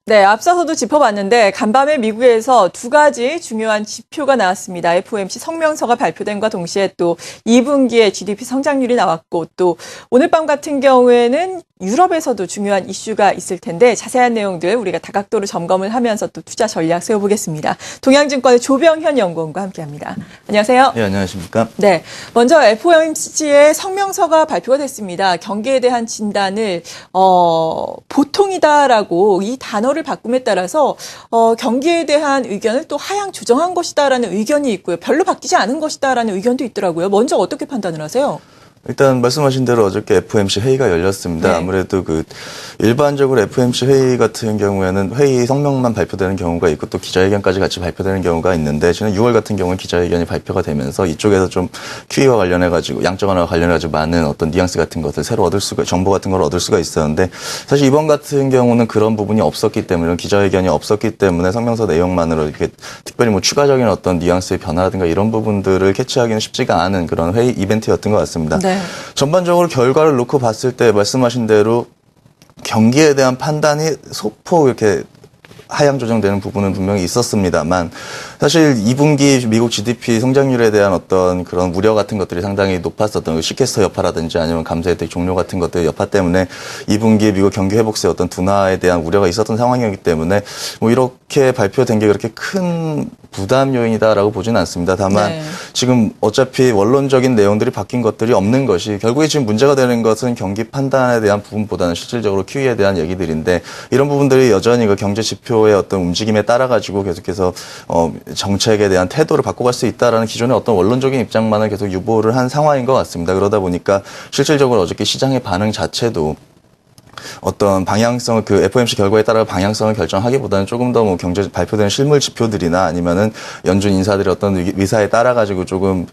네, 앞서서도 짚어봤는데 간밤에 미국에서 두 가지 중요한 지표가 나왔습니다. FOMC 성명서가 발표된과 동시에 또 2분기에 GDP 성장률이 나왔고 또 오늘 밤 같은 경우에는 유럽에서도 중요한 이슈가 있을 텐데 자세한 내용들 우리가 다각도로 점검을 하면서 또 투자 전략 세워보겠습니다. 동양증권의 조병현 연구원과 함께합니다. 안녕하세요. 네, 안녕하십니까. 네, 먼저 FOMC의 성명서가 발표가 됐습니다. 경기에 대한 진단을 보통이다라고 이 단어를 바꿈에 따라서 경기에 대한 의견을 또 하향 조정한 것이다라는 의견이 있고요. 별로 바뀌지 않은 것이다라는 의견도 있더라고요. 먼저 어떻게 판단을 하세요? 일단 말씀하신 대로 어저께 FOMC 회의가 열렸습니다. 네. 아무래도 일반적으로 FOMC 회의 같은 경우에는 회의 성명만 발표되는 경우가 있고 또 기자회견까지 같이 발표되는 경우가 있는데 지난 6월 같은 경우는 기자회견이 발표가 되면서 이쪽에서 좀 QE와 관련해가지고 양적 완화와 관련해가지고 많은 어떤 뉘앙스 같은 것을 새로 정보 같은 걸 얻을 수가 있었는데 사실 이번 같은 경우는 그런 부분이 없었기 때문에 기자회견이 없었기 때문에 성명서 내용만으로 이렇게 특별히 뭐 추가적인 어떤 뉘앙스의 변화라든가 이런 부분들을 캐치하기는 쉽지가 않은 그런 회의 이벤트였던 것 같습니다. 네. 전반적으로 결과를 놓고 봤을 때 말씀하신 대로 경기에 대한 판단이 소폭 이렇게 하향 조정되는 부분은 분명히 있었습니다만 사실 2분기 미국 GDP 성장률에 대한 어떤 그런 우려 같은 것들이 상당히 높았었던 시캐스터 여파라든지 아니면 감세 혜택 종료 같은 것들의 여파 때문에 2분기 미국 경기 회복세 어떤 둔화에 대한 우려가 있었던 상황이었기 때문에 뭐 이렇게 발표된 게 그렇게 큰 부담 요인이다라고 보지는 않습니다. 다만 네. 지금 어차피 원론적인 내용들이 바뀐 것들이 없는 것이 결국에 지금 문제가 되는 것은 경기 판단에 대한 부분보다는 실질적으로 QE에 대한 얘기들인데 이런 부분들이 여전히 그 경제 지표의 어떤 움직임에 따라 가지고 계속해서 정책에 대한 태도를 바꿔갈 수 있다라는 기존의 어떤 원론적인 입장만을 계속 유보를 한 상황인 것 같습니다. 그러다 보니까 실질적으로 어저께 시장의 반응 자체도 어떤 방향성을 FOMC 결과에 따라 방향성을 결정하기보다는 조금 더 뭐 경제 발표되는 실물 지표들이나 아니면은 연준 인사들의 어떤 의사에 따라 가지고 조금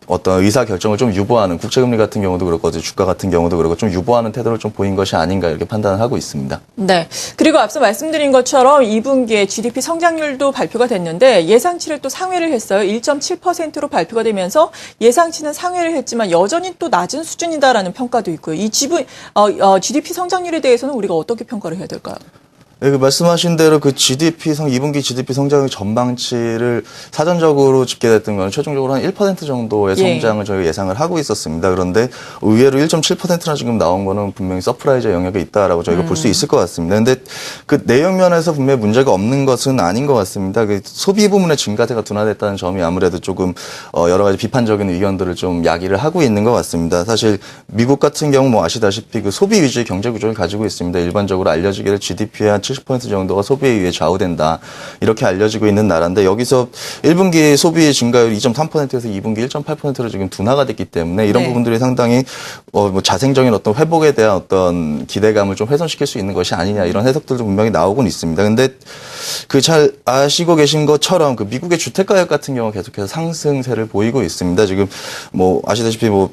어떤 의사 결정을 좀 유보하는 국채금리 같은 경우도 그렇고 주가 같은 경우도 그렇고 좀 유보하는 태도를 좀 보인 것이 아닌가 이렇게 판단을 하고 있습니다. 네. 그리고 앞서 말씀드린 것처럼 2분기에 GDP 성장률도 발표가 됐는데 예상치를 또 상회를 했어요. 1.7%로 발표가 되면서 예상치는 상회를 했지만 여전히 또 낮은 수준이다라는 평가도 있고요. 이 GDP 성장률에 대해서는 우리가 어떻게 평가를 해야 될까요? 네, 말씀하신 대로 2분기 GDP 성장의 전망치를 사전적으로 집계됐던 건 최종적으로 한 1% 정도의 성장을 저희가 예상을 하고 있었습니다. 그런데 의외로 1.7%나 지금 나온 거는 분명히 서프라이즈 영역에 있다라고 저희가 볼 수 있을 것 같습니다. 근데 그 내용 면에서 분명히 문제가 없는 것은 아닌 것 같습니다. 소비 부문의 증가세가 둔화됐다는 점이 아무래도 조금 여러 가지 비판적인 의견들을 좀 야기를 하고 있는 것 같습니다. 사실 미국 같은 경우 뭐 아시다시피 소비 위주의 경제 구조를 가지고 있습니다. 일반적으로 알려지기를 GDP의 한 70% 정도가 소비에 의해 좌우된다. 이렇게 알려지고 있는 나라인데 여기서 1분기 소비 증가율 2.3%에서 2분기 1.8%로 지금 둔화가 됐기 때문에 이런 부분들이 상당히 뭐 자생적인 어떤 회복에 대한 어떤 기대감을 좀 훼손시킬 수 있는 것이 아니냐 이런 해석들도 분명히 나오곤 있습니다. 근데 잘 아시고 계신 것처럼 미국의 주택가격 같은 경우 계속해서 상승세를 보이고 있습니다. 지금 뭐 아시다시피 뭐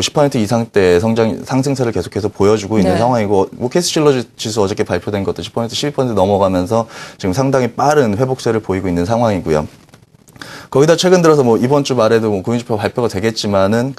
10% 이상대 상승세를 계속해서 보여주고 있는 상황이고, 캐스실러 지수 어저께 발표된 것도 10%, 12% 넘어가면서 지금 상당히 빠른 회복세를 보이고 있는 상황이고요. 거기다 최근 들어서 이번 주 말에도 고용지표 발표가 되겠지만은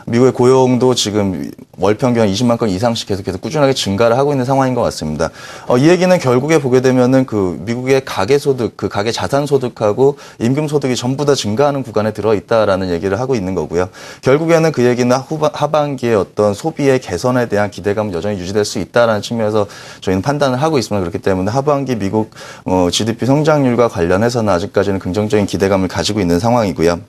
미국의 고용도 지금 월 평균 한 20만 건 이상씩 계속해서 꾸준하게 증가를 하고 있는 상황인 것 같습니다. 이 얘기는 결국에 보게 되면은 미국의 가계소득, 가계 자산소득하고 임금소득이 전부 다 증가하는 구간에 들어있다라는 얘기를 하고 있는 거고요. 결국에는 그 얘기는 하반기에 어떤 소비의 개선에 대한 기대감은 여전히 유지될 수 있다라는 측면에서 저희는 판단을 하고 있습니다. 그렇기 때문에 하반기 미국 GDP 성장률과 관련해서는 아직까지는 긍정적인 기대감을 가지고 있는 상황이고요.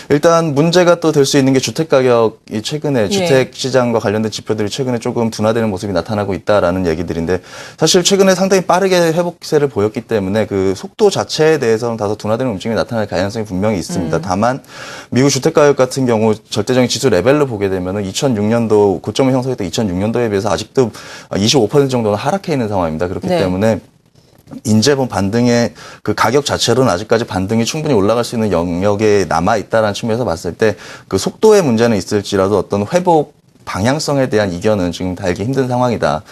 일단 문제가 또 될 수 있는 게 주택가격이 최근에 주택 시장과 관련된 지표들이 최근에 조금 둔화되는 모습이 나타나고 있다라는 얘기들인데 사실 최근에 상당히 빠르게 회복세를 보였기 때문에 속도 자체에 대해서는 다소 둔화되는 움직임이 나타날 가능성이 분명히 있습니다. 다만 미국 주택가격 같은 경우 절대적인 지수 레벨로 보게 되면은 2006년도 고점을 형성했던 2006년도에 비해서 아직도 25% 정도는 하락해 있는 상황입니다. 그렇기 때문에 인재분 반등의 가격 자체로는 아직까지 반등이 충분히 올라갈 수 있는 영역에 남아있다는 측면에서 봤을 때 속도의 문제는 있을지라도 어떤 회복 방향성에 대한 이견은 지금 달기 힘든 상황이다.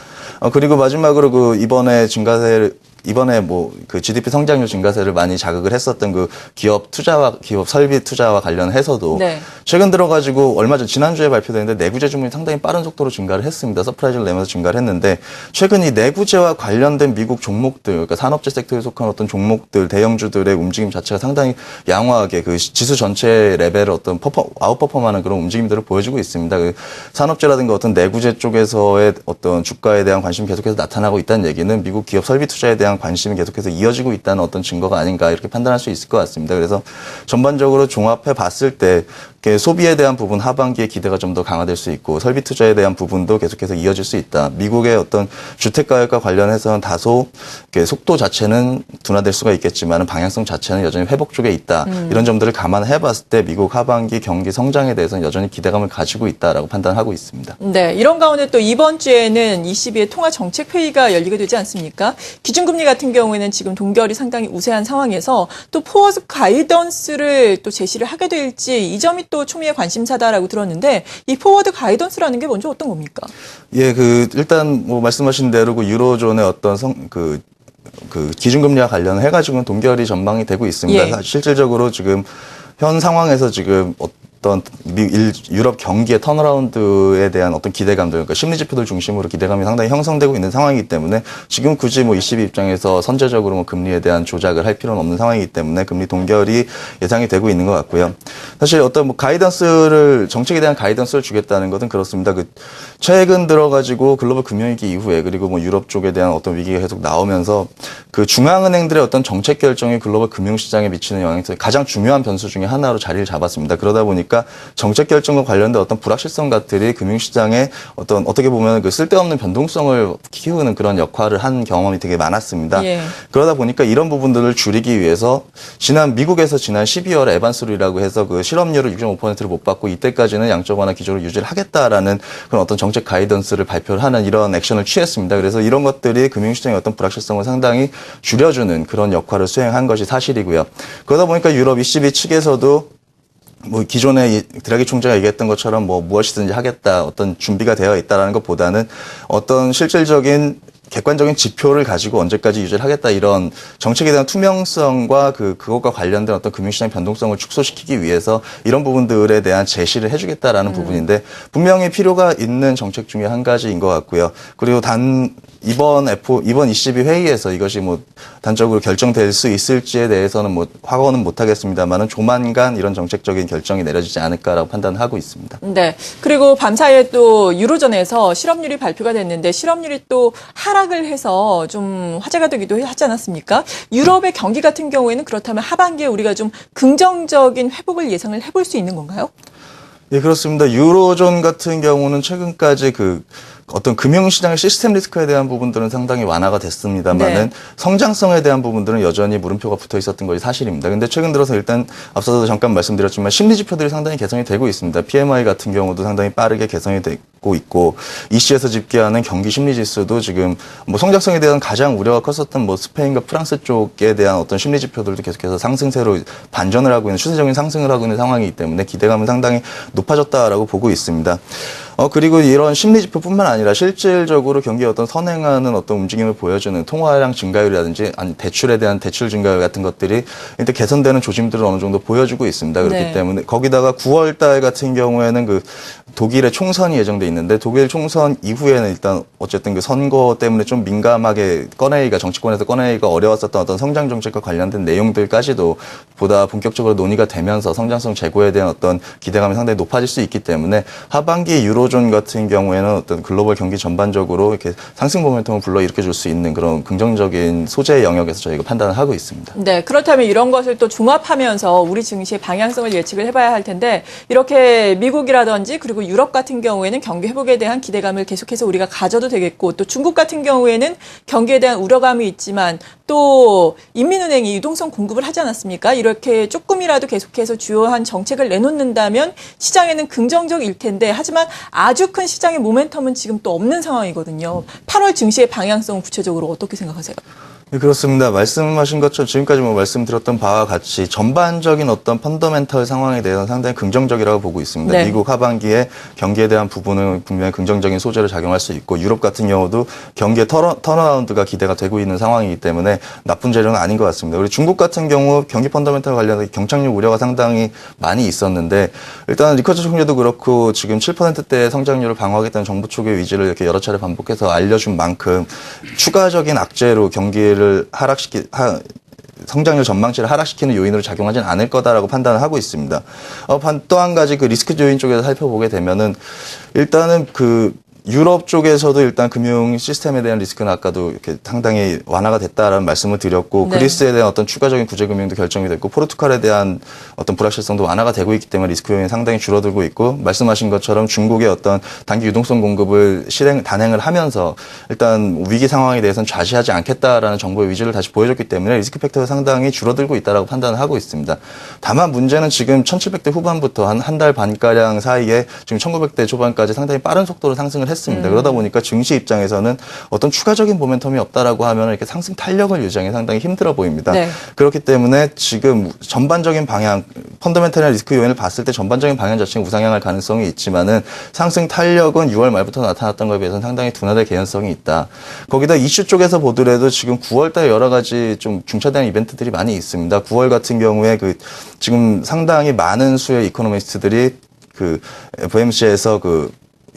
그리고 마지막으로 이번에 증가세 이번에 뭐 그 GDP 성장률 증가세를 많이 자극을 했었던 그 기업 설비 투자와 관련해서도 네. 최근 들어가지고 얼마 전 지난주에 발표됐는데 내구재 주문이 상당히 빠른 속도로 증가를 했습니다. 서프라이즈를 내면서 증가를 했는데 최근 이 내구재와 관련된 미국 종목들, 그러니까 산업재 섹터에 속한 어떤 종목들, 대형주들의 움직임 자체가 상당히 양호하게 그 지수 전체 레벨을 어떤 아웃퍼폼하는 그런 움직임들을 보여주고 있습니다. 그 산업재라든가 어떤 내구재 쪽에서의 어떤 주가에 대한 관심이 계속해서 나타나고 있다는 얘기는 미국 기업 설비 투자에 대한 관심이 계속해서 이어지고 있다는 어떤 증거가 아닌가 이렇게 판단할 수 있을 것 같습니다. 그래서 전반적으로 종합해 봤을 때 소비에 대한 부분 하반기에 기대가 좀 더 강화될 수 있고 설비 투자에 대한 부분도 계속해서 이어질 수 있다. 미국의 어떤 주택 가격과 관련해서는 다소 속도 자체는 둔화될 수가 있겠지만 방향성 자체는 여전히 회복 쪽에 있다. 이런 점들을 감안해 봤을 때 미국 하반기 경기 성장에 대해서는 여전히 기대감을 가지고 있다라고 판단하고 있습니다. 네, 이런 가운데 또 이번 주에는 22회 통화정책회의가 열리게 되지 않습니까? 기준금리 같은 경우에는 지금 동결이 상당히 우세한 상황에서 또 포워드 가이던스를 또 제시를 하게 될지 이 점이 또 초미의 관심사다라고 들었는데 이 포워드 가이던스라는 게 먼저 어떤 겁니까? 예, 일단 뭐 말씀하신 대로 그 유로존의 어떤 기준금리와 관련해가지고는 동결이 전망이 되고 있습니다. 예. 실질적으로 지금 현 상황에서 지금 어떤 유럽 경기의 턴어라운드에 대한 어떤 기대감들, 그러니까 심리 지표들 중심으로 기대감이 상당히 형성되고 있는 상황이기 때문에 지금 굳이 뭐 ECB 입장에서 선제적으로 뭐 금리에 대한 조작을 할 필요는 없는 상황이기 때문에 금리 동결이 예상이 되고 있는 것 같고요. 사실 어떤 뭐 정책에 대한 가이던스를 주겠다는 것은 그렇습니다. 최근 들어가지고 글로벌 금융위기 이후에 그리고 뭐 유럽 쪽에 대한 어떤 위기가 계속 나오면서 그 중앙은행들의 어떤 정책 결정이 글로벌 금융시장에 미치는 영향에서 가장 중요한 변수 중에 하나로 자리를 잡았습니다. 그러다 보니까 정책 결정과 관련된 어떤 불확실성 같들이 금융시장에 어떻게 보면 그 쓸데없는 변동성을 키우는 그런 역할을 한 경험이 되게 많았습니다. 예. 그러다 보니까 이런 부분들을 줄이기 위해서 미국에서 지난 12월 에반스룰이라고 해서 그 실업률을 6.5%를 못 받고 이때까지는 양적 완화 기조를 유지를 하겠다라는 그런 어떤 정책 가이던스를 발표를 하는 이런 액션을 취했습니다. 그래서 이런 것들이 금융시장의 어떤 불확실성을 상당히 줄여주는 그런 역할을 수행한 것이 사실이고요. 그러다 보니까 유럽 ECB 측에서도 뭐 기존에 드라기 총재가 얘기했던 것처럼 뭐 무엇이든지 하겠다, 어떤 준비가 되어 있다라는 것보다는 어떤 실질적인 객관적인 지표를 가지고 언제까지 유지를 하겠다 이런 정책에 대한 투명성과 그것과 관련된 어떤 금융시장 변동성을 축소시키기 위해서 이런 부분들에 대한 제시를 해주겠다라는 부분인데 분명히 필요가 있는 정책 중에 한 가지인 것 같고요. 그리고 이번 ECB 회의에서 이것이 뭐 단적으로 결정될 수 있을지에 대해서는 뭐 확언은 못하겠습니다만은 조만간 이런 정책적인 결정이 내려지지 않을까라고 판단하고 있습니다. 네. 그리고 밤사이에 또 유로존에서 실업률이 발표가 됐는데 실업률이 또 하락을 해서 좀 화제가 되기도 하지 않았습니까? 유럽의 경기 같은 경우에는 그렇다면 하반기에 우리가 좀 긍정적인 회복을 예상을 해볼 수 있는 건가요? 예, 그렇습니다. 유로존 같은 경우는 최근까지 어떤 금융시장의 시스템 리스크에 대한 부분들은 상당히 완화가 됐습니다만은 네. 성장성에 대한 부분들은 여전히 물음표가 붙어 있었던 것이 사실입니다. 근데 최근 들어서 일단 앞서도 잠깐 말씀드렸지만 심리 지표들이 상당히 개선이 되고 있습니다. PMI 같은 경우도 상당히 빠르게 개선이 되고 있고 EC에서 집계하는 경기 심리 지수도 지금 뭐 성장성에 대한 가장 우려가 컸었던 뭐 스페인과 프랑스 쪽에 대한 어떤 심리 지표들도 계속해서 상승세로 반전을 하고 있는 추세적인 상승을 하고 있는 상황이기 때문에 기대감은 상당히 높아졌다라고 보고 있습니다. 그리고 이런 심리 지표뿐만 아니라 실질적으로 경기에 어떤 선행하는 어떤 움직임을 보여주는 통화량 증가율이라든지 대출에 대한 대출 증가율 같은 것들이 일단 개선되는 조짐들을 어느 정도 보여주고 있습니다. 그렇기 네. 때문에 거기다가 9월 달 같은 경우에는 독일의 총선이 예정돼 있는데 독일 총선 이후에는 일단 어쨌든 선거 때문에 좀 민감하게 정치권에서 꺼내기가 어려웠었던 어떤 성장 정책과 관련된 내용들까지도 보다 본격적으로 논의가 되면서 성장성 제고에 대한 어떤 기대감이 상당히 높아질 수 있기 때문에 하반기 유로존 같은 경우에는 어떤 글로벌 경기 전반적으로 이렇게 상승 모멘텀을 불러일으켜 줄 수 있는 그런 긍정적인 소재 영역에서 저희가 판단을 하고 있습니다. 네, 그렇다면 이런 것을 또 종합하면서 우리 증시의 방향성을 예측을 해봐야 할 텐데 이렇게 미국이라든지 그리고 유럽 같은 경우에는 경기 회복에 대한 기대감을 계속해서 우리가 가져도 되겠고 또 중국 같은 경우에는 경기에 대한 우려감이 있지만 또 인민은행이 유동성 공급을 하지 않았습니까? 이렇게 조금이라도 계속해서 주요한 정책을 내놓는다면 시장에는 긍정적일 텐데 하지만 아주 큰 시장의 모멘텀은 지금 또 없는 상황이거든요. 8월 증시의 방향성 구체적으로 어떻게 생각하세요? 네, 그렇습니다. 말씀하신 것처럼 지금까지 뭐 말씀드렸던 바와 같이 전반적인 어떤 펀더멘털 상황에 대해서는 상당히 긍정적이라고 보고 있습니다. 네. 미국 하반기에 경기에 대한 부분은 분명히 긍정적인 소재를 작용할 수 있고 유럽 같은 경우도 경기의 턴어라운드가 기대가 되고 있는 상황이기 때문에 나쁜 재료는 아닌 것 같습니다. 그리고 중국 같은 경우 경기 펀더멘털 관련해서 경착륙 우려가 상당히 많이 있었는데 일단 리커처 총재도 그렇고 지금 7%대 성장률을 방어하겠다는 정부 쪽의 의지를 이렇게 여러 차례 반복해서 알려준 만큼 추가적인 악재로 경기를 성장률 전망치를 하락시키는 요인으로 작용하지는 않을 거다라고 판단을 하고 있습니다. 또 한 가지 그 리스크 요인 쪽에서 살펴보게 되면은 일단은 그 유럽 쪽에서도 일단 금융 시스템에 대한 리스크는 아까도 이렇게 상당히 완화가 됐다라는 말씀을 드렸고 네. 그리스에 대한 어떤 추가적인 구제 금융도 결정이 됐고 포르투갈에 대한 어떤 불확실성도 완화가 되고 있기 때문에 리스크 요인이 상당히 줄어들고 있고 말씀하신 것처럼 중국의 어떤 단기 유동성 공급을 단행을 하면서 일단 위기 상황에 대해서는 좌시하지 않겠다라는 정부의 의지를 다시 보여줬기 때문에 리스크 팩터가 상당히 줄어들고 있다라고 판단을 하고 있습니다. 다만 문제는 지금 1700대 후반부터 한 달 반가량 사이에 지금 1900대 초반까지 상당히 빠른 속도로 상승을 했습니다. 그러다 보니까 증시 입장에서는 어떤 추가적인 모멘텀이 없다라고 하면 이렇게 상승 탄력을 유지하기 상당히 힘들어 보입니다. 네. 그렇기 때문에 지금 전반적인 방향, 펀더멘털이나 리스크 요인을 봤을 때 전반적인 방향 자체는 우상향할 가능성이 있지만은 상승 탄력은 6월 말부터 나타났던 것에 비해서는 상당히 둔화될 개연성이 있다. 거기다 이슈 쪽에서 보더라도 지금 9월달에 여러 가지 좀 중차대한 이벤트들이 많이 있습니다. 9월 같은 경우에 그 지금 상당히 많은 수의 이코노미스트들이 그 FOMC에서 그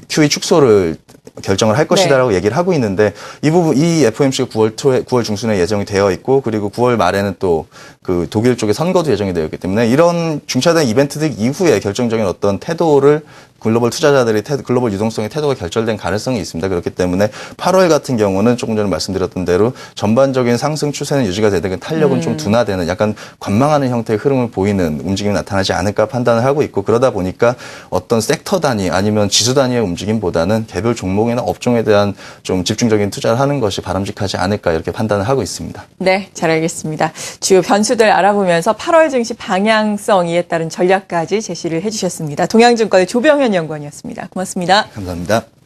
QE 축소를 결정을 할 것이다라고 얘기를 하고 있는데 이 FOMC가 9월 중순에 예정이 되어 있고 그리고 9월 말에는 또 그 독일 쪽에 선거도 예정이 되어 있기 때문에 이런 중차대한 이벤트들 이후에 결정적인 어떤 태도를 글로벌 투자자들의 글로벌 유동성의 태도가 결절된 가능성이 있습니다. 그렇기 때문에 8월 같은 경우는 조금 전에 말씀드렸던 대로 전반적인 상승 추세는 유지가 되되 탄력은 좀 둔화되는 약간 관망하는 형태의 흐름을 보이는 움직임이 나타나지 않을까 판단을 하고 있고 그러다 보니까 어떤 섹터 단위 아니면 지수 단위의 움직임보다는 개별 종목이나 업종에 대한 좀 집중적인 투자를 하는 것이 바람직하지 않을까 이렇게 판단을 하고 있습니다. 네, 잘 알겠습니다. 주요 변수들 알아보면서 8월 증시 방향성에 따른 전략까지 제시를 해주셨습니다. 동양증권의 조병현 연구원이었습니다. 고맙습니다. 감사합니다.